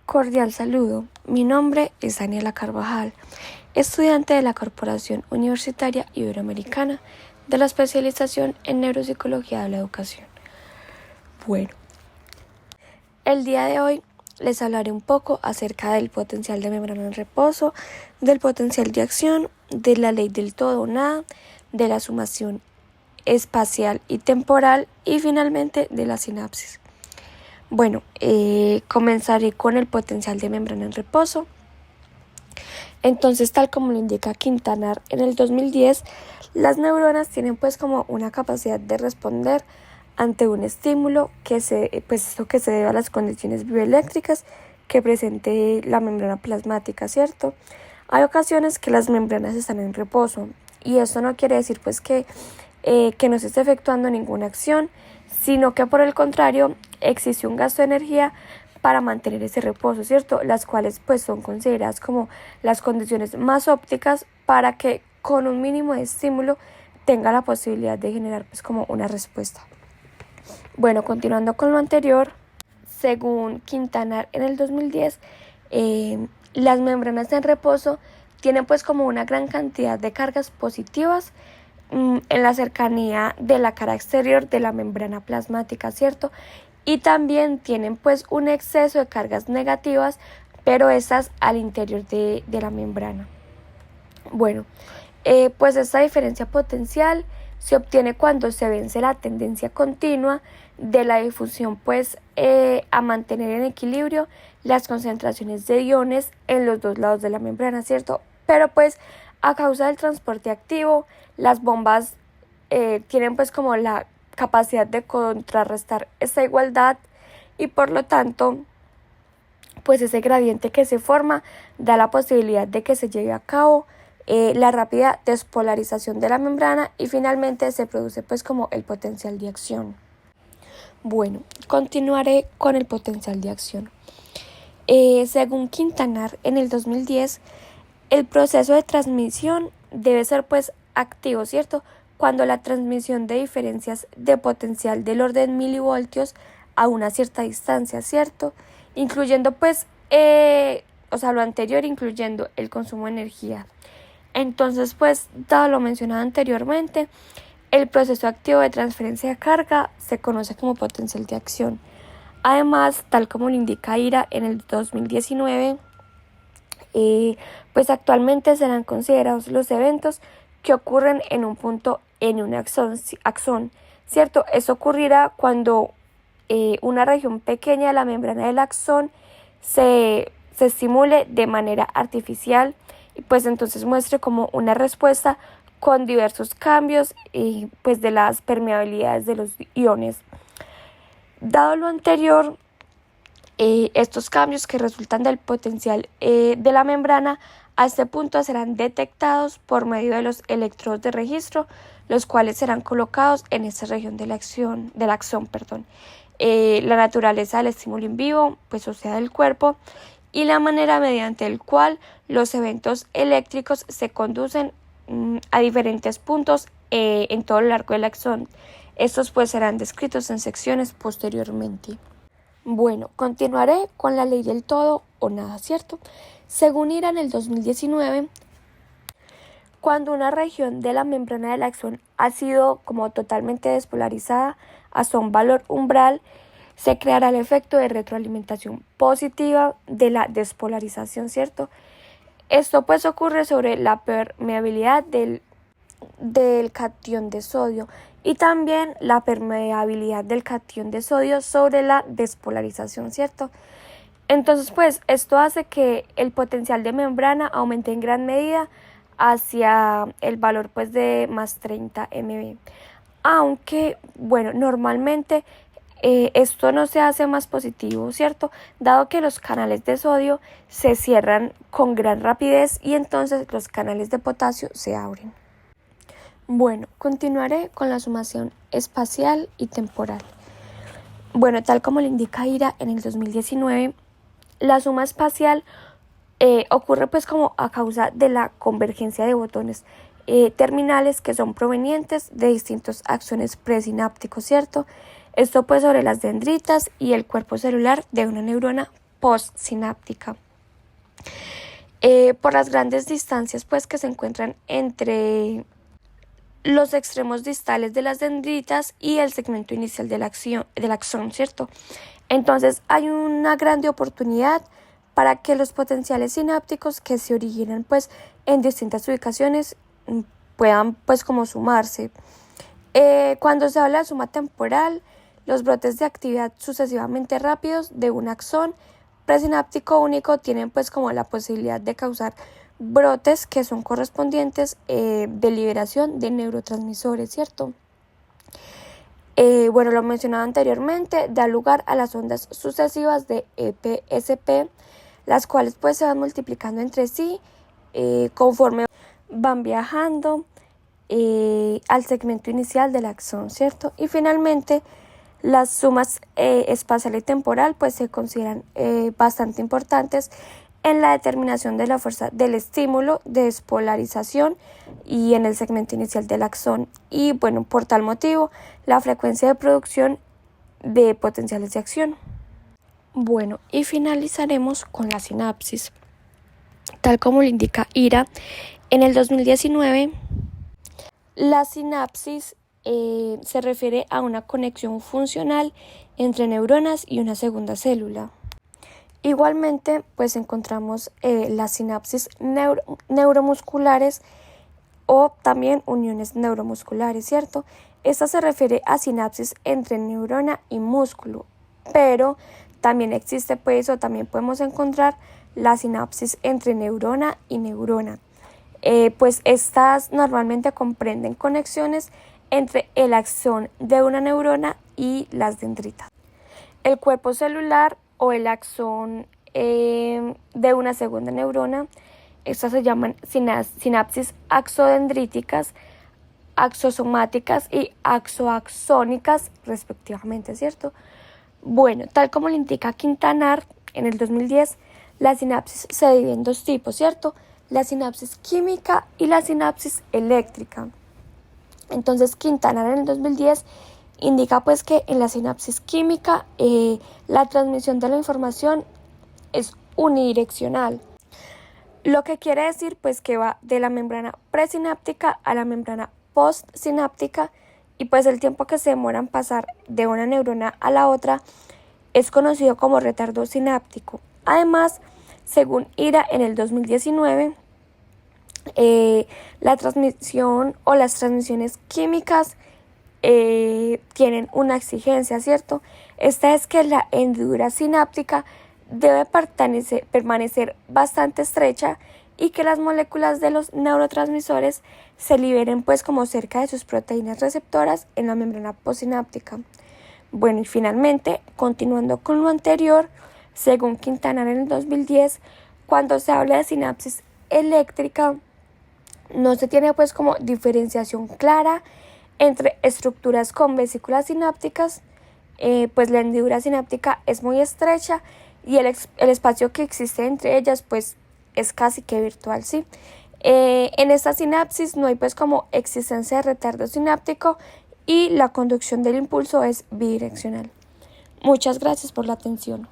Cordial saludo, mi nombre es Daniela Carvajal, estudiante de la Corporación Universitaria Iberoamericana de la especialización en Neuropsicología de la Educación. Bueno, el día de hoy les hablaré un poco acerca del potencial de membrana en reposo, del potencial de acción, de la ley del todo o nada, de la sumación espacial y temporal y finalmente de la sinapsis. Bueno, comenzaré con el potencial de membrana en reposo. Entonces, tal como lo indica Quintanar en el 2010, las neuronas tienen pues como una capacidad de responder ante un estímulo esto que se debe a las condiciones bioeléctricas que presente la membrana plasmática, ¿cierto? Hay ocasiones que las membranas están en reposo y esto no quiere decir pues que no se esté efectuando ninguna acción, sino que por el contrario existe un gasto de energía para mantener ese reposo, ¿cierto? Las cuales pues son consideradas como las condiciones más ópticas para que con un mínimo de estímulo tenga la posibilidad de generar pues como una respuesta. Bueno, continuando con lo anterior, según Quintanar en el 2010, las membranas en reposo tienen pues como una gran cantidad de cargas positivas en la cercanía de la cara exterior de la membrana plasmática, ¿cierto? Y también tienen pues un exceso de cargas negativas, pero estas al interior de la membrana. Bueno, pues esta diferencia potencial se obtiene cuando se vence la tendencia continua de la difusión pues a mantener en equilibrio las concentraciones de iones en los dos lados de la membrana, ¿cierto? Pero pues a causa del transporte activo, las bombas tienen pues como la capacidad de contrarrestar esa igualdad y por lo tanto pues ese gradiente que se forma da la posibilidad de que se lleve a cabo la rápida despolarización de la membrana y finalmente se produce pues como el potencial de acción. Bueno, continuaré con el potencial de acción. Según Quintanar en el 2010, el proceso de transmisión debe ser pues activo, ¿cierto? Cuando la transmisión de diferencias de potencial del orden milivoltios a una cierta distancia, ¿cierto? Incluyendo pues, lo anterior incluyendo el consumo de energía. Entonces pues, dado lo mencionado anteriormente, el proceso activo de transferencia de carga se conoce como potencial de acción. Además, tal como lo indica IRA en el 2019, pues actualmente serán considerados los eventos que ocurren en un punto en un axón, ¿cierto? Eso ocurrirá cuando una región pequeña de la membrana del axón se estimule de manera artificial y pues entonces muestre como una respuesta con diversos cambios pues de las permeabilidades de los iones. Dado lo anterior, estos cambios que resultan del potencial de la membrana a este punto serán detectados por medio de los electrodos de registro, los cuales serán colocados en esta región del axón. La naturaleza del estímulo in vivo, pues o sea del cuerpo, y la manera mediante el cual los eventos eléctricos se conducen a diferentes puntos en todo lo largo del axón. Estos pues serán descritos en secciones posteriormente. Bueno, continuaré con la ley del todo o nada, ¿cierto? Según IRA en el 2019, cuando una región de la membrana del axón ha sido como totalmente despolarizada hasta un valor umbral, se creará el efecto de retroalimentación positiva de la despolarización, ¿cierto? Esto pues ocurre sobre la permeabilidad del catión de sodio y también la permeabilidad del catión de sodio sobre la despolarización, ¿cierto? Entonces, pues, esto hace que el potencial de membrana aumente en gran medida hacia el valor, pues, de más 30 MB. Aunque, bueno, normalmente esto no se hace más positivo, ¿cierto? Dado que los canales de sodio se cierran con gran rapidez y entonces los canales de potasio se abren. Bueno, continuaré con la sumación espacial y temporal. Bueno, tal como lo indica IRA en el 2019, la suma espacial ocurre pues como a causa de la convergencia de botones terminales que son provenientes de distintos axones presinápticos, ¿cierto? Esto pues sobre las dendritas y el cuerpo celular de una neurona postsináptica. Por las grandes distancias pues que se encuentran entre los extremos distales de las dendritas y el segmento inicial del axón, ¿cierto? Entonces hay una grande oportunidad para que los potenciales sinápticos que se originan pues en distintas ubicaciones puedan pues como sumarse. Cuando se habla de suma temporal, los brotes de actividad sucesivamente rápidos de un axón presináptico único tienen pues como la posibilidad de causar brotes que son correspondientes de liberación de neurotransmisores, ¿cierto? Bueno, lo mencionado anteriormente, da lugar a las ondas sucesivas de EPSP, las cuales pues se van multiplicando entre sí conforme van viajando al segmento inicial del axón, ¿cierto? Y finalmente, las sumas espacial y temporal pues se consideran bastante importantes en la determinación de la fuerza del estímulo de despolarización y en el segmento inicial del axón. Y bueno, por tal motivo, la frecuencia de producción de potenciales de acción. Bueno, y finalizaremos con la sinapsis. Tal como lo indica Ira, en el 2019, la sinapsis se refiere a una conexión funcional entre neuronas y una segunda célula. Igualmente, pues encontramos las sinapsis neuromusculares o también uniones neuromusculares, ¿cierto? Esta se refiere a sinapsis entre neurona y músculo, pero también existe pues o también podemos encontrar la sinapsis entre neurona y neurona. Pues estas normalmente comprenden conexiones entre el axón de una neurona y las dendritas. El cuerpo celular o el axón de una segunda neurona, estas se llaman sinapsis axodendríticas, axosomáticas y axoaxónicas respectivamente, ¿cierto? Bueno, tal como lo indica Quintanar en el 2010, la sinapsis se divide en dos tipos, ¿cierto? La sinapsis química y la sinapsis eléctrica. Entonces Quintanar en el 2010 indica pues que en la sinapsis química la transmisión de la información es unidireccional, lo que quiere decir pues que va de la membrana presináptica a la membrana postsináptica y pues el tiempo que se demora en pasar de una neurona a la otra es conocido como retardo sináptico. Además, según Ira en el 2019, la transmisión o las transmisiones químicas tienen una exigencia, ¿cierto? Esta es que la hendidura sináptica debe permanecer bastante estrecha y que las moléculas de los neurotransmisores se liberen pues como cerca de sus proteínas receptoras en la membrana postsináptica. Bueno, y finalmente, continuando con lo anterior, según Quintanar en el 2010, cuando se habla de sinapsis eléctrica, no se tiene pues como diferenciación clara entre estructuras con vesículas sinápticas, pues la hendidura sináptica es muy estrecha y el espacio que existe entre ellas pues es casi que virtual, ¿sí? En esta sinapsis no hay pues como existencia de retardo sináptico y la conducción del impulso es bidireccional. Muchas gracias por la atención.